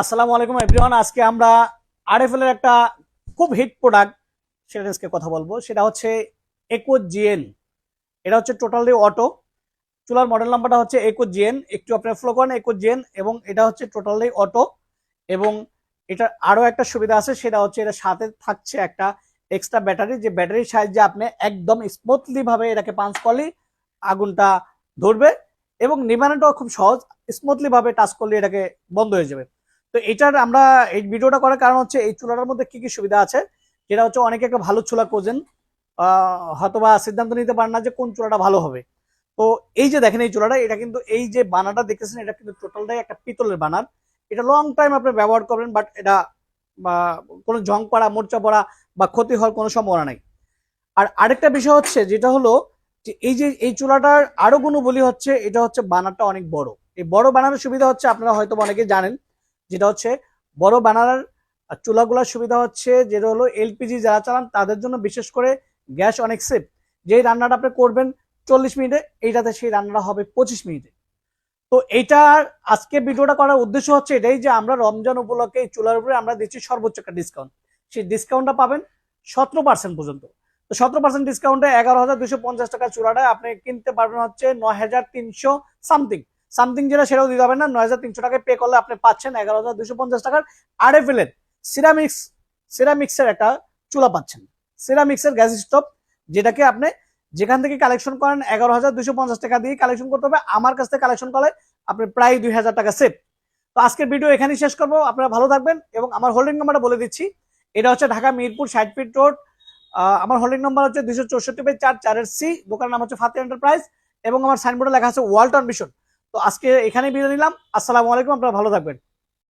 আসসালামু আলাইকুম এভরিওয়ান। আজকে আমরা আরএফএল এর একটা খুব হিট প্রোডাক্ট সেটা আজকে কথা বলবো। সেটা হচ্ছে ইকো জিএন। এটা হচ্ছে টোটালি অটো। চুলার মডেল নাম্বারটা হচ্ছে ইকো জিএন, একটু আপনারা ফলো করেন ইকো জিএন। এবং এটা হচ্ছে টোটালি অটো। এবং এটা আরো একটা সুবিধা আছে, সেটা হচ্ছে এটা সাথে থাকছে একটা এক্সট্রা ব্যাটারি, যে ব্যাটারির সাহায্যে আপনি একদম স্মুথলি ভাবে এটাকে পাঞ্চ করলে আগুনটা ধরবে এবং নিবানোটাও খুব সহজ। স্মুথলি ভাবে টাচ করলে এটাকে বন্ধ হয়ে যাবে। তো এটার আমরা এই ভিডিওটা করার কারণ হচ্ছে এই চুলাটার মধ্যে কি কি সুবিধা আছে। যেটা হচ্ছে অনেকে একটা ভালো চুলা খোঁজেন, হয়তোবা সিদ্ধান্ত নিতে পারেন না যে কোন চুলাটা ভালো হবে। তো এই যে দেখেন এই চুলাটা, এটা কিন্তু এই যে বানাটা দেখতেছেন এটা কিন্তু টোটালটাই একটা পিতলের বানার। এটা লং টাইম আপনি ব্যবহার করবেন, বাট এটা বা কোনো জং পড়া, মোর্চা পড়া বা ক্ষতি হওয়ার কোনো সম্ভাবনা নাই। আর আরেকটা বিষয় হচ্ছে যেটা হলো যে এই চুলাটার আরো গুণবলী হচ্ছে এটা হচ্ছে বানারটা অনেক বড়। এই বড় বানানোর সুবিধা হচ্ছে আপনারা হয়তো অনেকে জানেন, যেটা হচ্ছে বড় বানানোর চুলাগুলোর সুবিধা হচ্ছে যেটা হলো এলপিজি যারা চালান তাদের জন্য বিশেষ করে গ্যাস অনেক সেফ। যেই রান্নাটা আপনি করবেন 40 মিনিটে, এইটাতে সেই রান্নাটা হবে 25 মিনিটে। তো এইটার আজকে ভিডিওটা করার উদ্দেশ্য হচ্ছে এটাই যে আমরা রমজান উপলক্ষে এই চুলার উপরে আমরা দিচ্ছি সর্বোচ্চ একটা ডিসকাউন্ট। সেই ডিসকাউন্টটা পাবেন 17% পর্যন্ত। তো 17% ডিসকাউন্টে 11,250 টাকা চুলাটা আপনি কিনতে পারবেন হচ্ছে 9,300 সামথিং। সামথিং যেটা সেটাও দিতে হবে না, 9,300 টাকায় পে করলে আপনি পাচ্ছেন 11,250 টাকার আরএফএল এর সিরামিক্স সিরামিক্সের একটা চুলা পাচ্ছেন। সিরামিক্সের গ্যাস স্টোভ, যেটাকে আপনি যেখান থেকে কালেকশন করেন 11,250 টাকা দিয়ে কালেকশন করতে হবে। আমার কাছ থেকে কালেকশন করলে আপনি প্রায় 2,000 টাকা সেভ। তো আজকের ভিডিও এখানেই শেষ করবো। আপনারা ভালো থাকবেন এবং আমার হোল্ডিং নাম্বারটা বলে দিচ্ছি। এটা হচ্ছে ঢাকা মিরপুর 60 ফিট রোড। আমার হোল্ডিং নাম্বার হচ্ছে 264/4 দোকানের নাম হচ্ছে ফাতে এন্টারপ্রাইজ এবং আমার সাইনবোর্ডে লেখা আছে ওয়ালটন মিশন। তো আজকে এখানে বিদায় নিলাম। আসসালামু আলাইকুম, আপনারা ভালো থাকবেন।